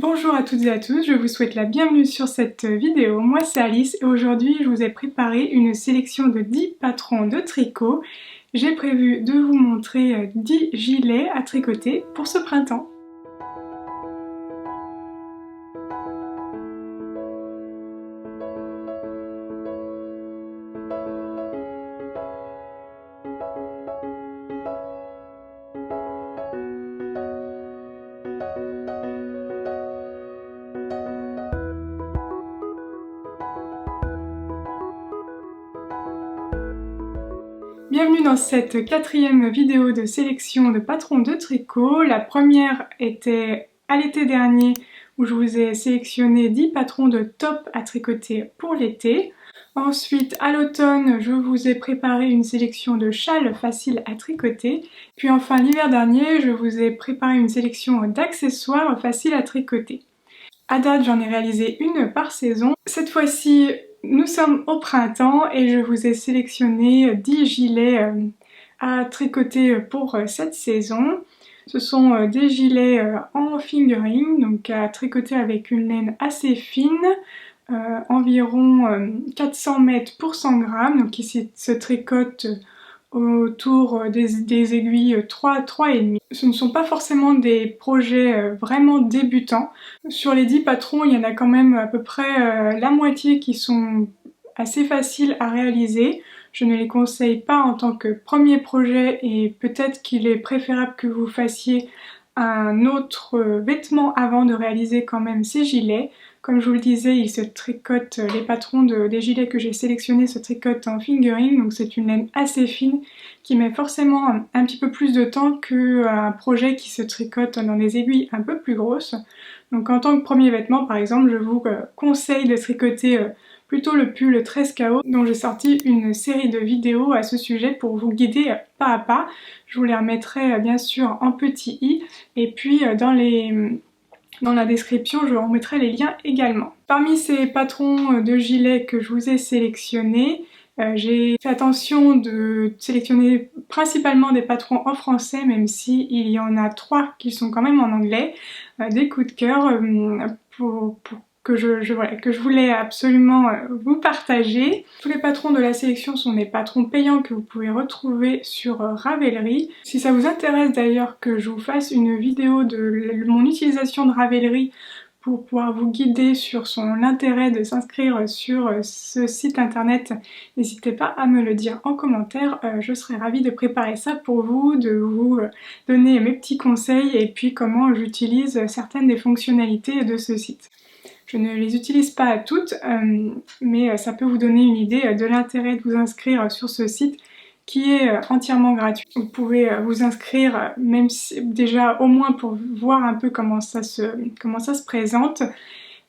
Bonjour à toutes et à tous, je vous souhaite la bienvenue sur cette vidéo. Moi c'est Alice et aujourd'hui je vous ai préparé une sélection de 10 patrons de tricot. J'ai prévu de vous montrer 10 gilets à tricoter pour ce printemps. Bienvenue dans cette quatrième vidéo de sélection de patrons de tricot. La première était à l'été dernier où je vous ai sélectionné 10 patrons de top à tricoter pour l'été. Ensuite, à l'automne, je vous ai préparé une sélection de châles faciles à tricoter. Puis enfin, l'hiver dernier, je vous ai préparé une sélection d'accessoires faciles à tricoter. À date, j'en ai réalisé une par saison. Cette fois-ci, nous sommes au printemps et je vous ai sélectionné 10 gilets à tricoter pour cette saison. Ce sont des gilets en fingering, donc à tricoter avec une laine assez fine, environ 400 mètres pour 100 grammes, donc ici se tricote autour des aiguilles 3,5. Ce ne sont pas forcément des projets vraiment débutants. Sur les 10 patrons, il y en a quand même à peu près la moitié qui sont assez faciles à réaliser. Je ne les conseille pas en tant que premier projet et peut-être qu'il est préférable que vous fassiez un autre vêtement avant de réaliser quand même ces gilets. Comme je vous le disais, ils se tricotent, les patrons des gilets que j'ai sélectionnés se tricotent en fingering, donc c'est une laine assez fine qui met forcément un petit peu plus de temps qu'un projet qui se tricote dans des aiguilles un peu plus grosses. Donc en tant que premier vêtement, par exemple, je vous conseille de tricoter plutôt le pull 13KO, dont j'ai sorti une série de vidéos à ce sujet pour vous guider pas à pas. Je vous les remettrai bien sûr en petit i, et puis dans la description, je vous remettrai les liens également. Parmi ces patrons de gilets que je vous ai sélectionnés, j'ai fait attention de sélectionner principalement des patrons en français, même si il y en a 3 qui sont quand même en anglais, des coups de cœur que je voulais absolument vous partager. Tous les patrons de la sélection sont des patrons payants que vous pouvez retrouver sur Ravelry. Si ça vous intéresse d'ailleurs que je vous fasse une vidéo de mon utilisation de Ravelry pour pouvoir vous guider sur son intérêt de s'inscrire sur ce site internet, n'hésitez pas à me le dire en commentaire, je serais ravie de préparer ça pour vous, de vous donner mes petits conseils et puis comment j'utilise certaines des fonctionnalités de ce site. Je ne les utilise pas toutes, mais ça peut vous donner une idée de l'intérêt de vous inscrire sur ce site qui est entièrement gratuit. Vous pouvez vous inscrire même si, déjà au moins pour voir un peu comment ça se présente.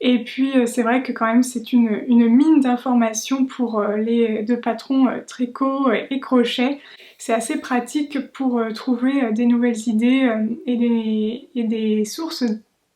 Et puis c'est vrai que quand même c'est une mine d'informations pour les deux patrons tricot et crochet. C'est assez pratique pour trouver des nouvelles idées et des sources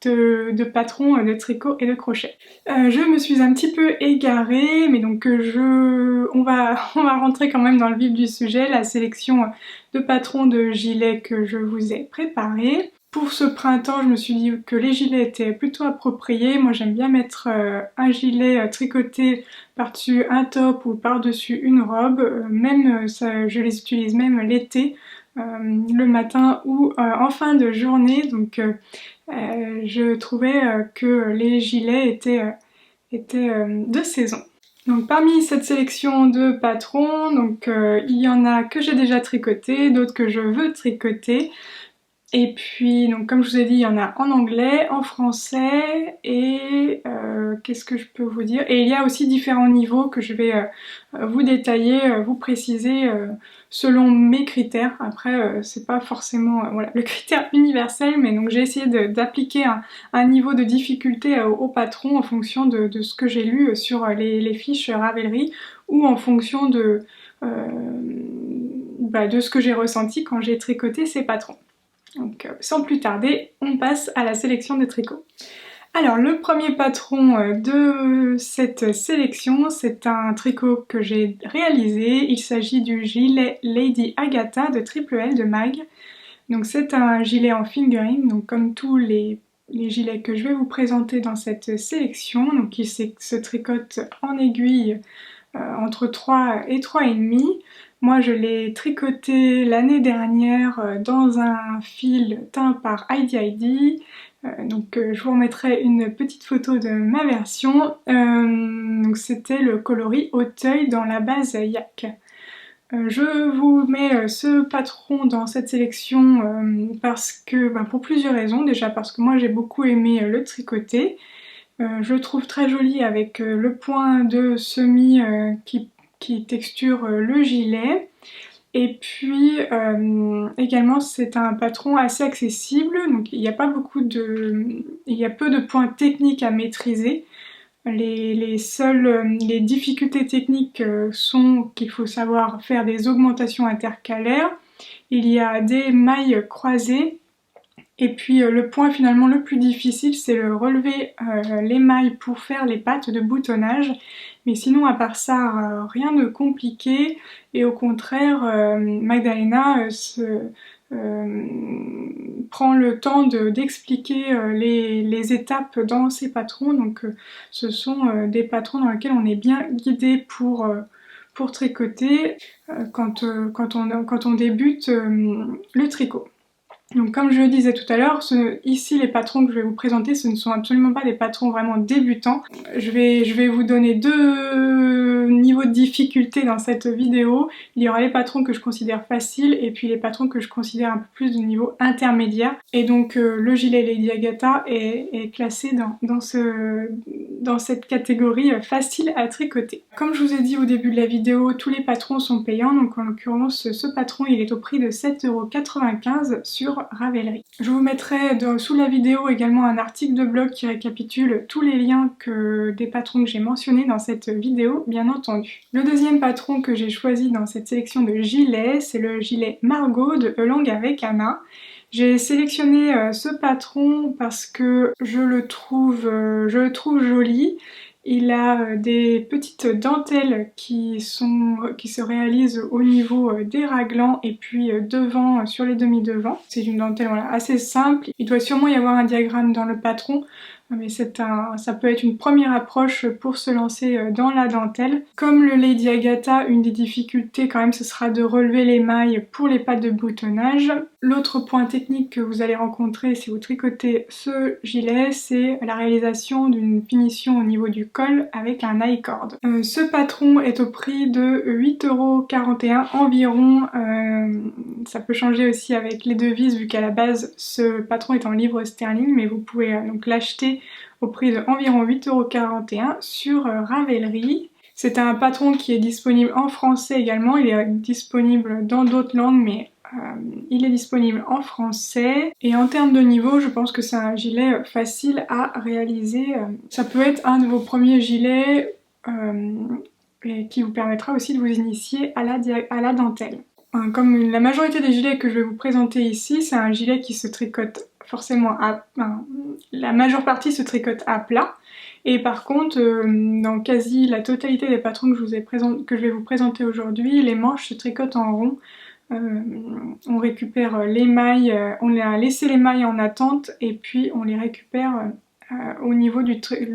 de patrons de tricot et de crochet. Je me suis un petit peu égarée, mais donc on va rentrer quand même dans le vif du sujet, la sélection de patrons de gilets que je vous ai préparés. Pour ce printemps, je me suis dit que les gilets étaient plutôt appropriés. Moi j'aime bien mettre un gilet tricoté par-dessus un top ou par-dessus une robe, même je les utilise même l'été, le matin ou en fin de journée, donc je trouvais que les gilets étaient de saison. Donc parmi cette sélection de patrons, donc il y en a que j'ai déjà tricoté, d'autres que je veux tricoter. Et puis, donc comme je vous ai dit, il y en a en anglais, en français et qu'est-ce que je peux vous dire? Et il y a aussi différents niveaux que je vais vous détailler, vous préciser selon mes critères. Après, c'est pas forcément voilà, le critère universel, mais donc j'ai essayé d'appliquer un niveau de difficulté au patron en fonction de ce que j'ai lu sur les fiches Ravelry ou en fonction de ce que j'ai ressenti quand j'ai tricoté ces patrons. Donc sans plus tarder, on passe à la sélection des tricots. Alors le premier patron de cette sélection, c'est un tricot que j'ai réalisé. Il s'agit du gilet Lady Agatha de Triple L de Mag. Donc c'est un gilet en fingering, donc comme tous les les gilets que je vais vous présenter dans cette sélection, donc qui se tricotent en aiguille entre 3 et 3,5. Moi je l'ai tricoté l'année dernière dans un fil teint par Heidi Heidi. Donc je vous remettrai une petite photo de ma version. Donc c'était le coloris Auteuil dans la base Yak. Je vous mets ce patron dans cette sélection parce que, pour plusieurs raisons. Déjà parce que moi j'ai beaucoup aimé le tricoter. Je le trouve très joli avec le point de semis qui texture le gilet. Et puis également c'est un patron assez accessible, donc il y a peu de points techniques à maîtriser. Les difficultés techniques sont qu'il faut savoir faire des augmentations intercalaires, il y a des mailles croisées, et puis le point finalement le plus difficile c'est le relever les mailles pour faire les pattes de boutonnage. Mais sinon à part ça, rien de compliqué, et au contraire Magdalena prend le temps d'expliquer les étapes dans ses patrons, donc ce sont des patrons dans lesquels on est bien guidé pour tricoter quand on débute le tricot. Donc comme je le disais tout à l'heure, ici les patrons que je vais vous présenter, ce ne sont absolument pas des patrons vraiment débutants. Je vais vous donner deux niveaux de difficulté dans cette vidéo. Il y aura les patrons que je considère faciles et puis les patrons que je considère un peu plus de niveau intermédiaire. Et donc le gilet Lady Agatha est classé dans cette catégorie facile à tricoter. Comme je vous ai dit au début de la vidéo, tous les patrons sont payants, donc en l'occurrence ce patron il est au prix de 7,95 € sur Ravelry. Je vous mettrai sous la vidéo également un article de blog qui récapitule tous les liens des patrons que j'ai mentionnés dans cette vidéo, bien entendu. Le deuxième patron que j'ai choisi dans cette sélection de gilets, c'est le gilet Margot de Along avec Anna. J'ai sélectionné ce patron parce que je le trouve joli. Il a des petites dentelles qui se réalisent au niveau des raglans et puis devant sur les demi-devants. C'est une dentelle assez simple. Il doit sûrement y avoir un diagramme dans le patron, mais ça peut être une première approche pour se lancer dans la dentelle. Comme le Lady Agatha, une des difficultés quand même ce sera de relever les mailles pour les pattes de boutonnage. L'autre point technique que vous allez rencontrer si vous tricotez ce gilet, c'est la réalisation d'une finition au niveau du col avec un I-cord. Ce patron est au prix de 8,41 € environ. Ça peut changer aussi avec les devises vu qu'à la base ce patron est en livres sterling, mais vous pouvez donc l'acheter au prix de environ 8,41 € sur Ravelry. C'est un patron qui est disponible en français également, il est disponible dans d'autres langues, mais il est disponible en français. Et en termes de niveau, je pense que c'est un gilet facile à réaliser. Ça peut être un de vos premiers gilets et qui vous permettra aussi de vous initier à la dentelle. Comme la majorité des gilets que je vais vous présenter ici, c'est un gilet qui se tricote forcément la majeure partie se tricote à plat. Et par contre, dans quasi la totalité des patrons que je vais vous présenter aujourd'hui, les manches se tricotent en rond. On récupère les mailles, on a laissé les mailles en attente et puis on les récupère au niveau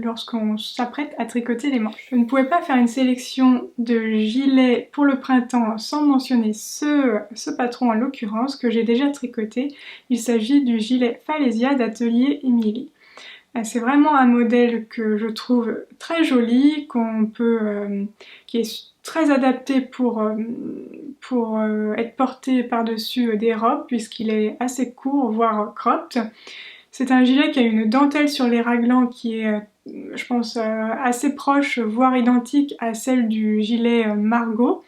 lorsqu'on s'apprête à tricoter les manches. Je ne pouvais pas faire une sélection de gilets pour le printemps sans mentionner ce patron en l'occurrence que j'ai déjà tricoté. Il s'agit du gilet Falesia d'Atelier Emily. C'est vraiment un modèle que je trouve très joli, qui est très adapté pour être porté par-dessus des robes puisqu'il est assez court, voire cropped. C'est un gilet qui a une dentelle sur les raglans qui est, je pense, assez proche, voire identique à celle du gilet Margot.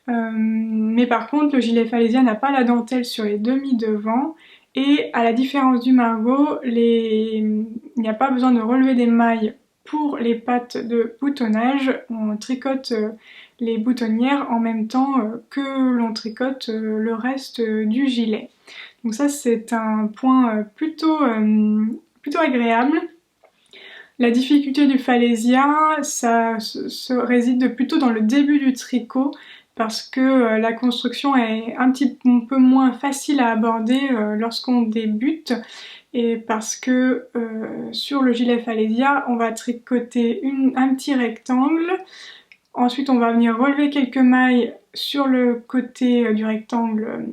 Mais par contre, le gilet Falesia n'a pas la dentelle sur les demi-devants. Et à la différence du Margot, il n'y a pas besoin de relever des mailles pour les pattes de boutonnage. On tricote les boutonnières en même temps que l'on tricote le reste du gilet. Donc ça c'est un point plutôt agréable. La difficulté du Falesia, ça réside plutôt dans le début du tricot parce que la construction est un petit peu moins facile à aborder lorsqu'on débute et parce que sur le gilet Falesia, on va tricoter un petit rectangle. Ensuite, on va venir relever quelques mailles sur le côté du rectangle,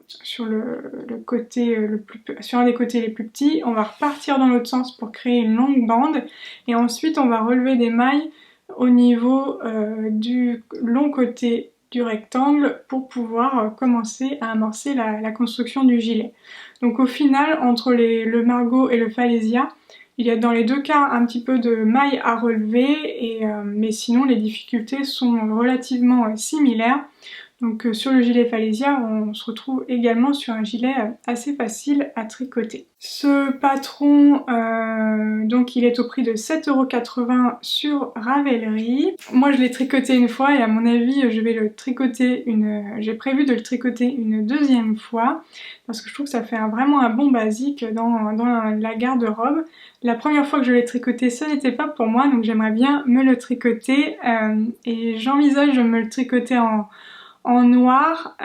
sur sur un des côtés les plus petits. On va repartir dans l'autre sens pour créer une longue bande. Et ensuite, on va relever des mailles au niveau du long côté du rectangle pour pouvoir commencer à amorcer la construction du gilet. Donc au final, entre le Margot et le Falesia, il y a dans les deux cas un petit peu de mailles à relever, mais sinon les difficultés sont relativement similaires. Donc sur le gilet Falesia, on se retrouve également sur un gilet assez facile à tricoter. Ce patron, donc il est au prix de 7,80 € sur Ravelry. Moi je l'ai tricoté une fois et à mon avis je vais le tricoter j'ai prévu de le tricoter une deuxième fois parce que je trouve que ça fait vraiment un bon basique dans la garde-robe. La première fois que je l'ai tricoté, ce n'était pas pour moi, donc j'aimerais bien me le tricoter et j'envisage de me le tricoter en noir,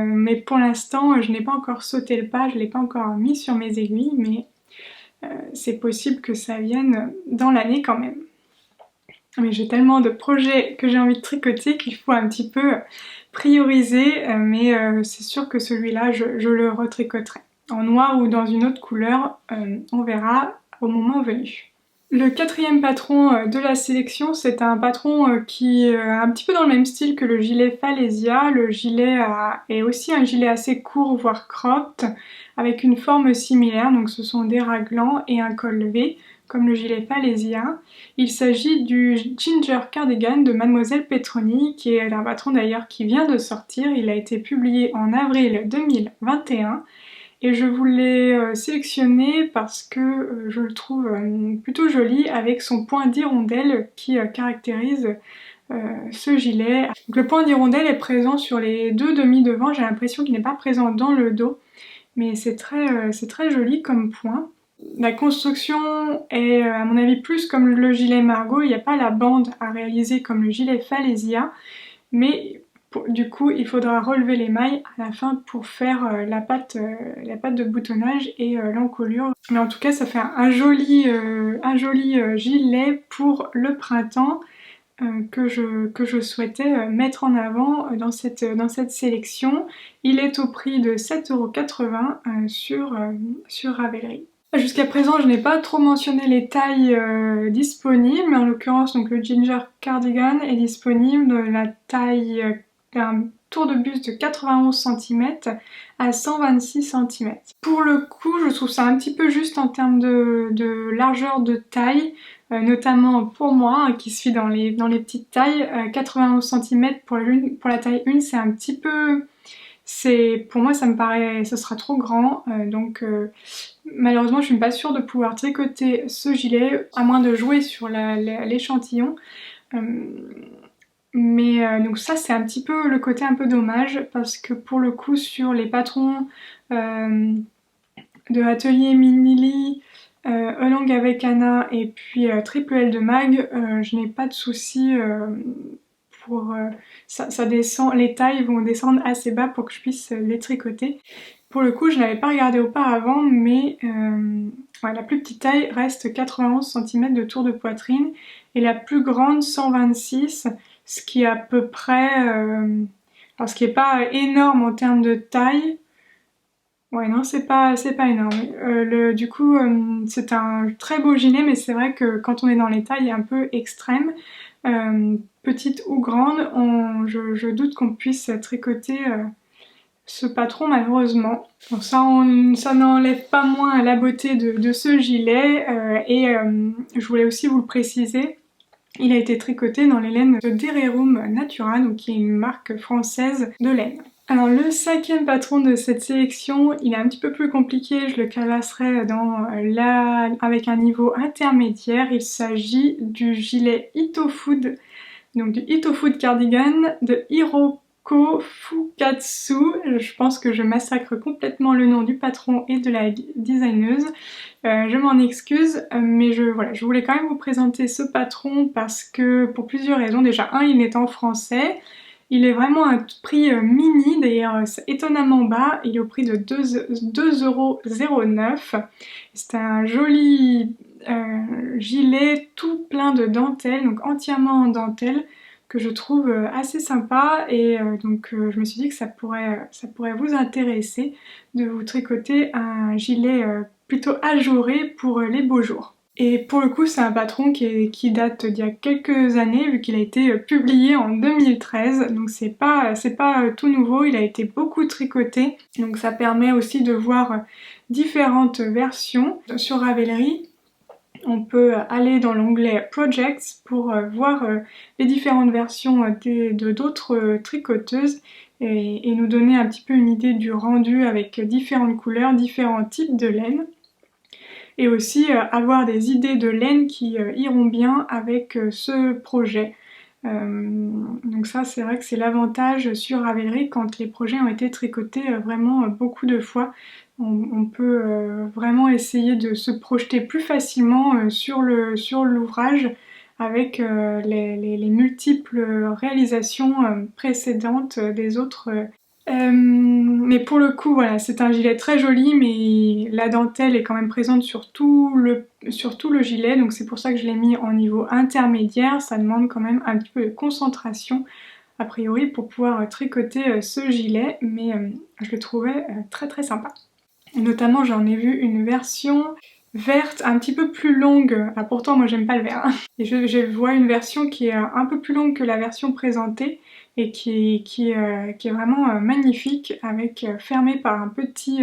mais pour l'instant je n'ai pas encore sauté le pas, je ne l'ai pas encore mis sur mes aiguilles, mais c'est possible que ça vienne dans l'année quand même. Mais j'ai tellement de projets que j'ai envie de tricoter qu'il faut un petit peu prioriser, mais c'est sûr que celui-là je le retricoterai. En noir ou dans une autre couleur, on verra au moment venu. Le quatrième patron de la sélection, c'est un patron qui est un petit peu dans le même style que le gilet Falesia. Le gilet est aussi un gilet assez court, voire cropped, avec une forme similaire, donc ce sont des raglans et un col levé, comme le gilet Falesia. Il s'agit du Ginger Cardigan de Mademoiselle Petroni, qui est un patron d'ailleurs qui vient de sortir. Il a été publié en avril 2021. Et je voulais sélectionner parce que je le trouve plutôt joli avec son point d'hirondelle qui caractérise ce gilet. Donc, le point d'hirondelle est présent sur les deux demi devant, j'ai l'impression qu'il n'est pas présent dans le dos, mais c'est très joli comme point. La construction est à mon avis plus comme le gilet Margot, il n'y a pas la bande à réaliser comme le gilet Falesia, mais du coup, il faudra relever les mailles à la fin pour faire la patte de boutonnage et l'encolure. Mais en tout cas, ça fait un joli gilet pour le printemps que je souhaitais mettre en avant dans cette sélection. Il est au prix de 7,80 € sur Ravelry. Jusqu'à présent, je n'ai pas trop mentionné les tailles disponibles, mais en l'occurrence, donc le Ginger Cardigan est disponible de la taille un tour de buste de 91 cm à 126 cm. Pour le coup, je trouve ça un petit peu juste en termes de largeur de taille, notamment pour moi, qui suis dans les petites tailles. 91 cm pour la taille 1, c'est un petit peu... Pour moi, ça me paraît... ce sera trop grand, donc... malheureusement, je suis pas sûre de pouvoir tricoter ce gilet, à moins de jouer sur l'échantillon. Donc ça, c'est un petit peu le côté un peu dommage, parce que pour le coup, sur les patrons de Atelier Minili, Along avec Anna et puis Triple L de Mag, je n'ai pas de soucis pour... ça descend, les tailles vont descendre assez bas pour que je puisse les tricoter. Pour le coup, je n'avais pas regardé auparavant, mais ouais, la plus petite taille reste 91 cm de tour de poitrine et la plus grande 126, ce qui est à peu près... alors ce qui n'est pas énorme en termes de taille. Ouais, non, c'est pas énorme. Du coup, c'est un très beau gilet, mais c'est vrai que quand on est dans les tailles un peu extrêmes, petites ou grandes, je doute qu'on puisse tricoter ce patron malheureusement. Bon, ça n'enlève pas moins la beauté de ce gilet je voulais aussi vous le préciser, il a été tricoté dans les laines de Dererum Natura, donc qui est une marque française de laine. Alors le cinquième patron de cette sélection, il est un petit peu plus compliqué, je le classerai avec un niveau intermédiaire. Il s'agit du gilet Ito Food, donc du Ito Food Cardigan de Hiroko Fukatsu. Je pense que je massacre complètement le nom du patron et de la designeuse. Je m'en excuse, mais voilà, je voulais quand même vous présenter ce patron parce que pour plusieurs raisons. Déjà, il est en français. Il est vraiment à un prix mini, d'ailleurs c'est étonnamment bas, il est au prix de 2,09 €. C'est un joli gilet tout plein de dentelle, donc entièrement en dentelle, que je trouve assez sympa et donc je me suis dit que ça pourrait vous intéresser de vous tricoter un gilet plutôt ajouré pour les beaux jours. Et pour le coup, c'est un patron qui date d'il y a quelques années, vu qu'il a été publié en 2013, donc c'est pas tout nouveau, il a été beaucoup tricoté, donc ça permet aussi de voir différentes versions. Sur Ravelry, on peut aller dans l'onglet Projects pour voir les différentes versions d'autres tricoteuses et nous donner un petit peu une idée du rendu avec différentes couleurs, différents types de laine. Et aussi avoir des idées de laine qui iront bien avec ce projet. Donc ça, c'est vrai que c'est l'avantage sur Ravelry quand les projets ont été tricotés vraiment beaucoup de fois. On peut vraiment essayer de se projeter plus facilement sur l'ouvrage avec les multiples réalisations précédentes des autres. Mais pour le coup, voilà, c'est un gilet très joli, mais la dentelle est quand même présente sur tout le gilet, donc c'est pour ça que je l'ai mis en niveau intermédiaire. Ça demande quand même un petit peu de concentration, a priori, pour pouvoir tricoter ce gilet, mais je le trouvais très sympa. Et notamment, j'en ai vu une version verte un petit peu plus longue. Ah, pourtant, moi, j'aime pas le vert, hein. Et je vois une version qui est un peu plus longue que la version présentée et qui est vraiment magnifique, avec fermé par un petit,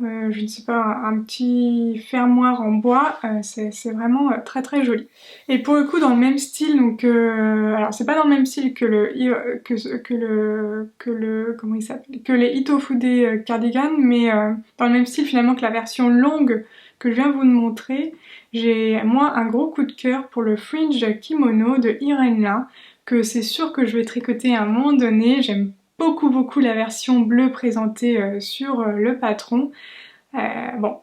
je ne sais pas, un petit fermoir en bois. C'est vraiment très joli. Et pour le coup, dans le même style, donc alors c'est pas dans le même style que comment il s'appelle, que les Itofude cardigan, mais dans le même style finalement que la version longue que je viens vous montrer. J'ai moi un gros coup de cœur pour le fringe kimono de Irenla, que c'est sûr que je vais tricoter à un moment donné. J'aime beaucoup la version bleue présentée sur le patron. Bon,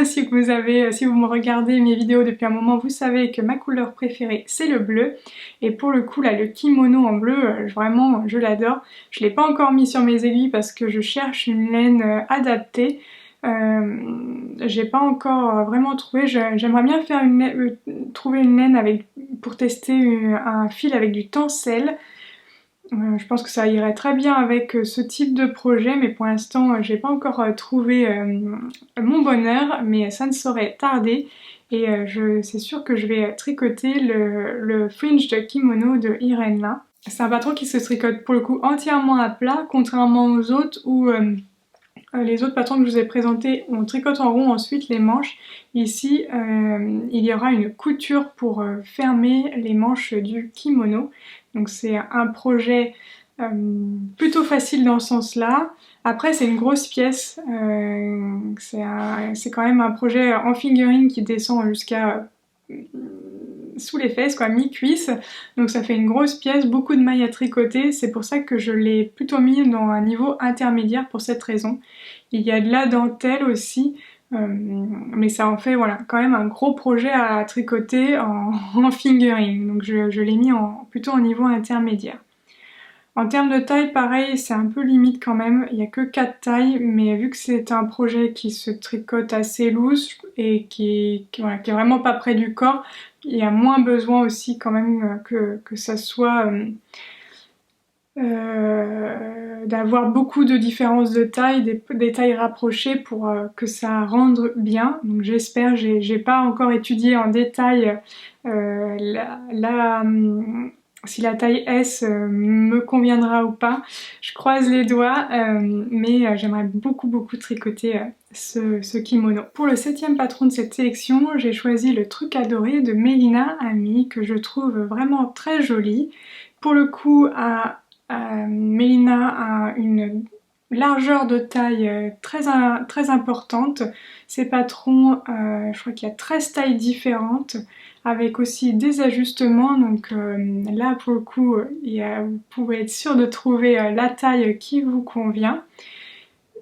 si vous me regardez mes vidéos depuis un moment, vous savez que ma couleur préférée c'est le bleu. Et pour le coup là, le kimono en bleu, vraiment je l'adore. Je l'ai pas encore mis sur mes aiguilles parce que je cherche une laine adaptée. J'ai pas encore vraiment trouvé. J'aimerais bien faire trouver une laine pour tester un fil avec du tencel. Je pense que ça irait très bien avec ce type de projet, mais pour l'instant j'ai pas encore trouvé mon bonheur, mais ça ne saurait tarder. Et c'est sûr que je vais tricoter le fringe de kimono de Irenla. C'est un patron qui se tricote pour le coup entièrement à plat, contrairement aux autres où les autres patrons que je vous ai présentés, on tricote en rond ensuite les manches. Ici, il y aura une couture pour fermer les manches du kimono. Donc c'est un projet plutôt facile dans ce sens-là. Après, c'est une grosse pièce. C'est quand même un projet en fingering qui descend jusqu'à sous les fesses, quoi, mi-cuisse. Donc ça fait une grosse pièce, beaucoup de mailles à tricoter. C'est pour ça que je l'ai plutôt mis dans un niveau intermédiaire pour cette raison. Il y a de la dentelle aussi, mais ça en fait voilà, quand même un gros projet à tricoter en fingering. Donc je l'ai mis plutôt en niveau intermédiaire. En termes de taille, pareil, c'est un peu limite quand même, il n'y a que 4 tailles, mais vu que c'est un projet qui se tricote assez loose et qui est vraiment pas près du corps, il y a moins besoin aussi quand même que ça soit d'avoir beaucoup de différences de taille, des tailles rapprochées pour que ça rende bien. Donc j'espère, j'ai pas encore étudié en détail si la taille S me conviendra ou pas. Je croise les doigts, mais j'aimerais beaucoup tricoter ce kimono. Pour le 7e patron de cette sélection, j'ai choisi le truc adoré de Mélina Ami, que je trouve vraiment très joli. Pour le coup, Mélina a une largeur de taille très importante. Ces patrons, je crois qu'il y a 13 tailles différentes, avec aussi des ajustements. Donc là, pour le coup, vous pouvez être sûr de trouver la taille qui vous convient.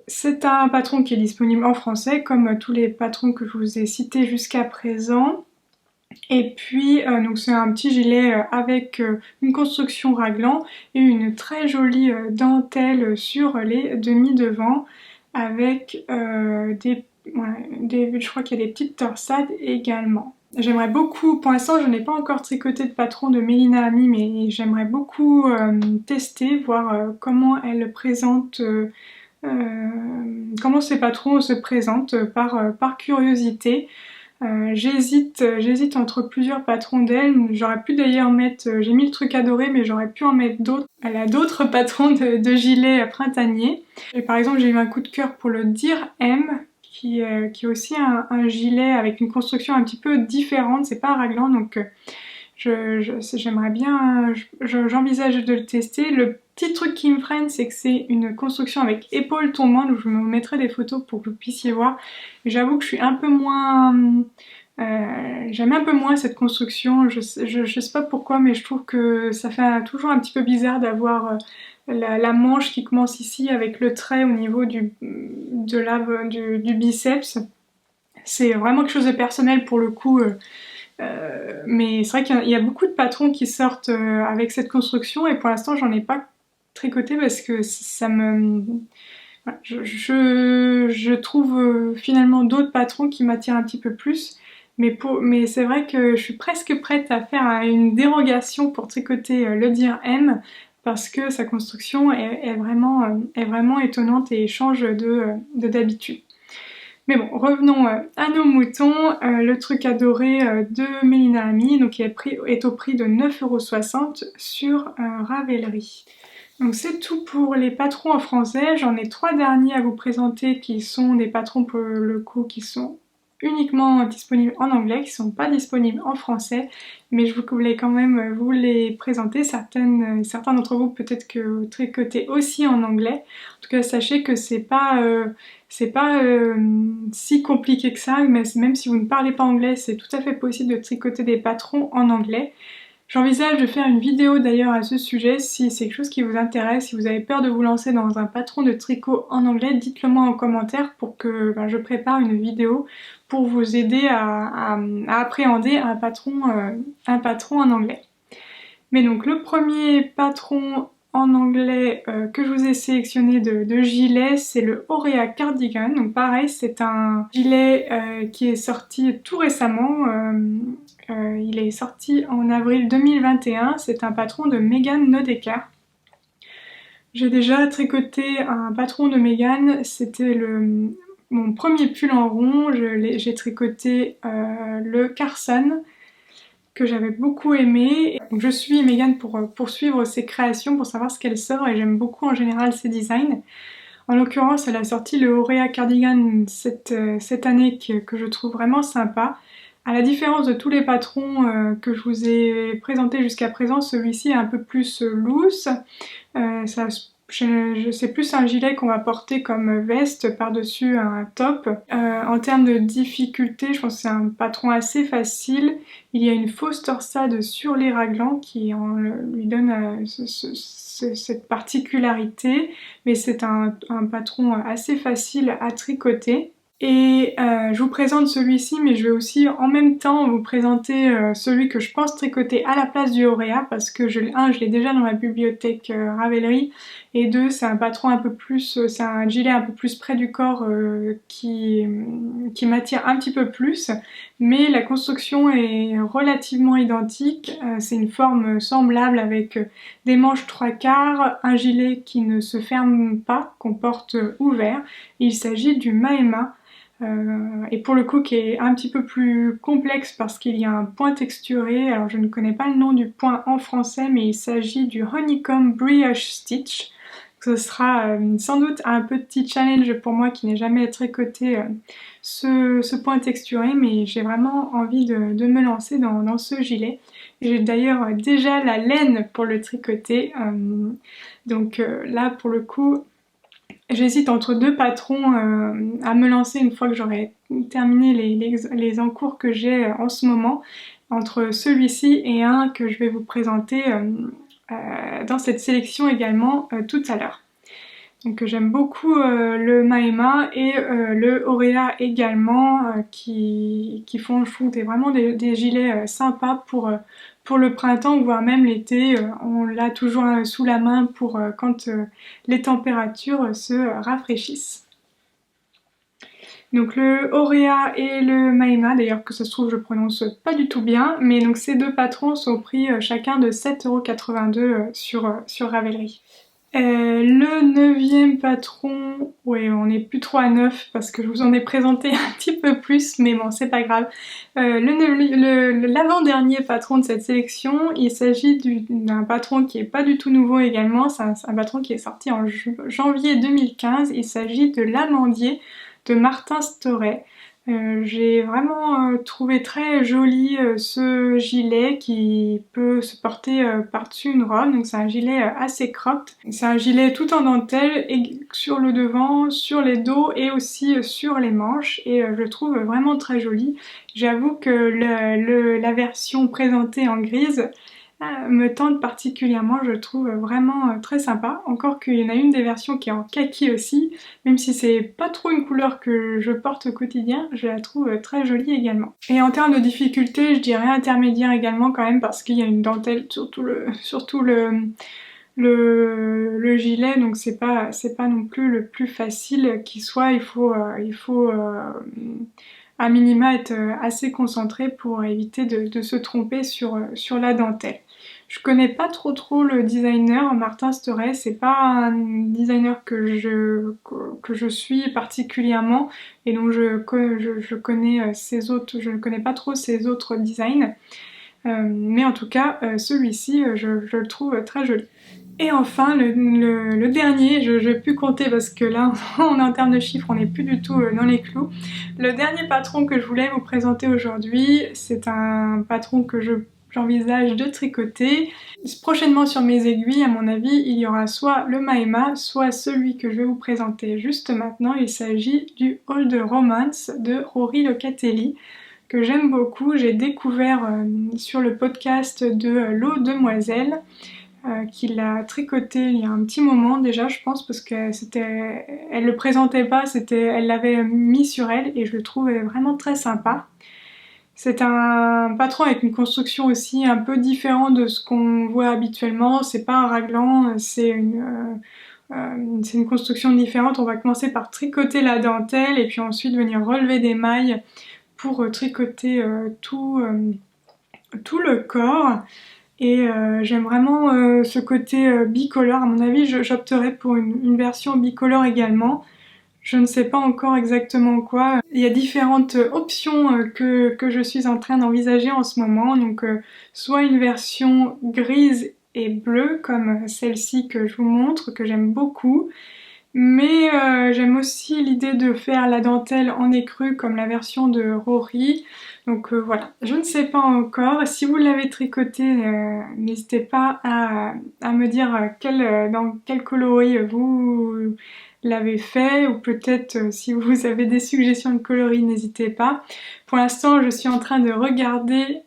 C'est un patron qui est disponible en français, comme tous les patrons que je vous ai cités jusqu'à présent. Et puis donc c'est un petit gilet avec une construction raglan et une très jolie dentelle sur les demi-devants avec je crois qu'il y a des petites torsades également. J'aimerais beaucoup, pour l'instant je n'ai pas encore tricoté de patron de Mélina Ami, mais j'aimerais beaucoup tester, voir comment elle présente, comment ces patrons se présentent par curiosité. J'hésite entre plusieurs patrons d'elle. J'aurais pu d'ailleurs mettre, j'ai mis le truc adoré, mais j'aurais pu en mettre d'autres. Elle a d'autres patrons de gilets printaniers. Et par exemple, j'ai eu un coup de cœur pour le Dear M, qui est aussi un gilet avec une construction un petit peu différente. C'est pas un raglan, donc j'aimerais bien, j'envisage de le tester. Le petit truc qui me freine, c'est que c'est une construction avec épaules tombantes, donc je vous mettrai des photos pour que vous puissiez voir. J'avoue que je suis un peu moins... j'aime un peu moins cette construction, je sais pas pourquoi, mais je trouve que ça fait toujours un petit peu bizarre d'avoir la manche qui commence ici avec le trait au niveau du biceps. C'est vraiment quelque chose de personnel pour le coup. Mais c'est vrai qu'il y a beaucoup de patrons qui sortent avec cette construction et pour l'instant j'en ai pas tricoté parce que ça me... Voilà, je trouve finalement d'autres patrons qui m'attirent un petit peu plus. Mais c'est vrai que je suis presque prête à faire une dérogation pour tricoter le Dear M parce que sa construction est vraiment étonnante et change d'habitude. Mais bon, revenons à nos moutons. Le truc adoré de Mélina Ami, donc est au prix de 9,60 € sur Ravelry. Donc c'est tout pour les patrons en français. J'en ai 3 derniers à vous présenter qui sont des patrons pour le coup qui sont uniquement disponibles en anglais, qui ne sont pas disponibles en français, mais je voulais quand même vous les présenter. Certains d'entre vous peut-être que vous tricotez aussi en anglais. En tout cas, sachez que c'est pas si compliqué que ça, mais même si vous ne parlez pas anglais, c'est tout à fait possible de tricoter des patrons en anglais. J'envisage de faire une vidéo d'ailleurs à ce sujet, si c'est quelque chose qui vous intéresse, si vous avez peur de vous lancer dans un patron de tricot en anglais, dites-le moi en commentaire pour que je prépare une vidéo pour vous aider à appréhender un patron en anglais. Mais donc le premier patron en anglais que je vous ai sélectionné de gilet, c'est le Auréa Cardigan. Donc pareil, c'est un gilet qui est sorti tout récemment. Il est sorti en avril 2021. C'est un patron de Megan Nodecker. J'ai déjà tricoté un patron de Megan. C'était mon premier pull en rond. J'ai tricoté le Carson, que j'avais beaucoup aimé. Donc je suis Megan pour suivre ses créations, pour savoir ce qu'elle sort, et j'aime beaucoup en général ses designs. En l'occurrence, elle a sorti le Auréa Cardigan cette année que je trouve vraiment sympa. À la différence de tous les patrons que je vous ai présentés jusqu'à présent, celui-ci est un peu plus loose. C'est plus un gilet qu'on va porter comme veste par-dessus un top. En termes de difficulté, je pense que c'est un patron assez facile. Il y a une fausse torsade sur les raglans qui lui donne cette particularité, mais c'est un patron assez facile à tricoter. Et je vous présente celui-ci, mais je vais aussi en même temps vous présenter celui que je pense tricoter à la place du Auréa, parce que je l'ai déjà dans ma bibliothèque Ravelry, et 2, c'est un patron un peu plus, c'est un gilet un peu plus près du corps qui m'attire un petit peu plus, mais la construction est relativement identique. C'est une forme semblable avec des manches 3/4, un gilet qui ne se ferme pas, qu'on porte ouvert. Il s'agit du Mahema. Et pour le coup qui est un petit peu plus complexe parce qu'il y a un point texturé. Alors je ne connais pas le nom du point en français, mais il s'agit du Honeycomb Brioche Stitch. Ce sera sans doute un petit challenge pour moi qui n'ai jamais tricoté ce point texturé, mais j'ai vraiment envie de me lancer dans ce gilet. J'ai d'ailleurs déjà la laine pour le tricoter, donc là pour le coup j'hésite entre 2 patrons à me lancer une fois que j'aurai terminé les encours que j'ai en ce moment, entre celui-ci et un que je vais vous présenter dans cette sélection également tout à l'heure. Donc j'aime beaucoup le Maema et le Auréa également qui font, je trouve, vraiment des gilets sympas pour le printemps, voire même l'été. On l'a toujours sous la main pour quand les températures se rafraîchissent. Donc le Auréa et le Maema, d'ailleurs que ça se trouve je prononce pas du tout bien, mais donc ces deux patrons sont au prix chacun de 7,82 € sur Ravelry. Le neuvième patron, ouais on n'est plus trop à 9 parce que je vous en ai présenté un petit peu plus, mais bon c'est pas grave. L'avant-dernier patron de cette sélection, il s'agit d'un patron qui est pas du tout nouveau également, c'est un patron qui est sorti en janvier 2015, il s'agit de l'Amandier de Martin Storet. J'ai vraiment trouvé très joli ce gilet qui peut se porter par-dessus une robe, donc c'est un gilet assez cropped. C'est un gilet tout en dentelle et sur le devant, sur les dos et aussi sur les manches et je le trouve vraiment très joli. J'avoue que la version présentée en grise me tente particulièrement, je le trouve vraiment très sympa. Encore qu'il y en a une des versions qui est en kaki aussi, même si c'est pas trop une couleur que je porte au quotidien, je la trouve très jolie également. Et en termes de difficulté, je dirais intermédiaire également quand même parce qu'il y a une dentelle sur tout le gilet, donc c'est pas non plus le plus facile qui soit, il faut à minima être assez concentré pour éviter de se tromper sur la dentelle. Je connais pas trop le designer Martin Storet, c'est pas un designer que je suis particulièrement et donc je connais ses autres, je ne connais pas trop ses autres designs. Mais en tout cas, celui-ci, je le trouve très joli. Et enfin, le dernier, je vais plus compter parce que là, en termes de chiffres, on n'est plus du tout dans les clous. Le dernier patron que je voulais vous présenter aujourd'hui, c'est un patron que j'envisage de tricoter. Prochainement sur mes aiguilles, à mon avis, il y aura soit le Maema, soit celui que je vais vous présenter juste maintenant. Il s'agit du Old Romance de Rory Locatelli, que j'aime beaucoup. J'ai découvert sur le podcast de L'Eau Demoiselle, qu'il a tricoté il y a un petit moment déjà je pense parce que elle le présentait pas, elle l'avait mis sur elle et je le trouvais vraiment très sympa. C'est un patron avec une construction aussi un peu différente de ce qu'on voit habituellement, c'est pas un raglan, c'est une construction différente. On va commencer par tricoter la dentelle et puis ensuite venir relever des mailles pour tricoter tout le corps. Et j'aime vraiment ce côté bicolore. À mon avis, j'opterais pour une version bicolore également. Je ne sais pas encore exactement quoi. Il y a différentes options que je suis en train d'envisager en ce moment. Donc soit une version grise et bleue comme celle-ci que je vous montre, que j'aime beaucoup. Mais j'aime aussi l'idée de faire la dentelle en écru comme la version de Rory. Donc voilà, je ne sais pas encore. Si vous l'avez tricoté, n'hésitez pas à me dire dans quel coloris vous l'avez fait, ou peut-être si vous avez des suggestions de coloris, n'hésitez pas. Pour l'instant, je suis en train de regarder,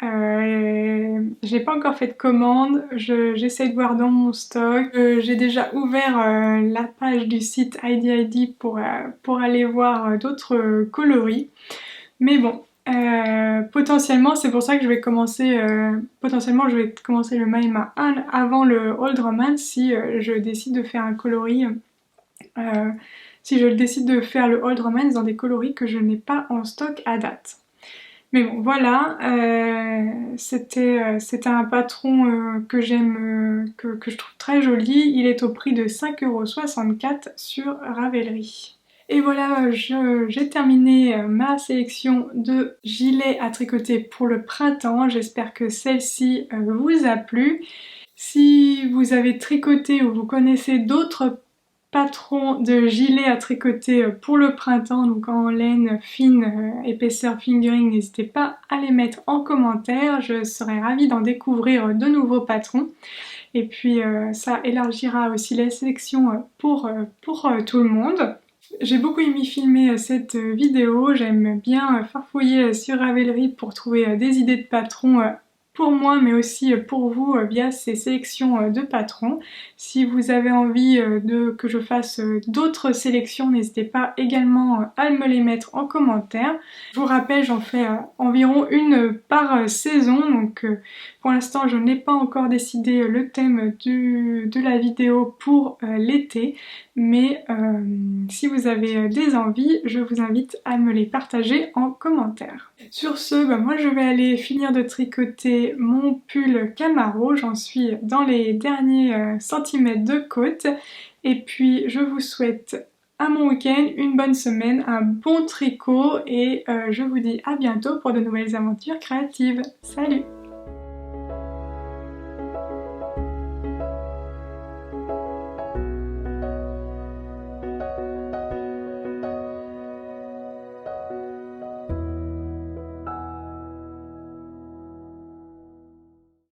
j'ai pas encore fait de commande, j'essaie de voir dans mon stock. J'ai déjà ouvert la page du site ID pour aller voir d'autres coloris. Mais bon, potentiellement, c'est pour ça que je vais commencer, le Maema 1 avant le Old Romance si je décide de faire un coloris. Si je décide de faire le Old Romance dans des coloris que je n'ai pas en stock à date. Mais bon, voilà, c'était un patron que j'aime, que je trouve très joli. Il est au prix de 5,64 € sur Ravelry. Et voilà, j'ai terminé ma sélection de gilets à tricoter pour le printemps. J'espère que celle-ci vous a plu. Si vous avez tricoté ou vous connaissez d'autres patrons de gilets à tricoter pour le printemps, donc en laine fine, épaisseur fingering, n'hésitez pas à les mettre en commentaire. Je serais ravie d'en découvrir de nouveaux patrons. Et puis ça élargira aussi la sélection pour tout le monde. J'ai beaucoup aimé filmer cette vidéo, j'aime bien farfouiller sur Ravelry pour trouver des idées de patrons pour moi mais aussi pour vous via ces sélections de patrons. Si vous avez envie que je fasse d'autres sélections, n'hésitez pas également à me les mettre en commentaire. Je vous rappelle, j'en fais environ une par saison, donc pour l'instant je n'ai pas encore décidé le thème de la vidéo pour l'été, mais si vous avez des envies, je vous invite à me les partager en commentaire. Sur ce, moi je vais aller finir de tricoter mon pull Camaro, j'en suis dans les derniers centimètres de côte, et puis je vous souhaite un bon week-end, une bonne semaine, un bon tricot, et je vous dis à bientôt pour de nouvelles aventures créatives. Salut!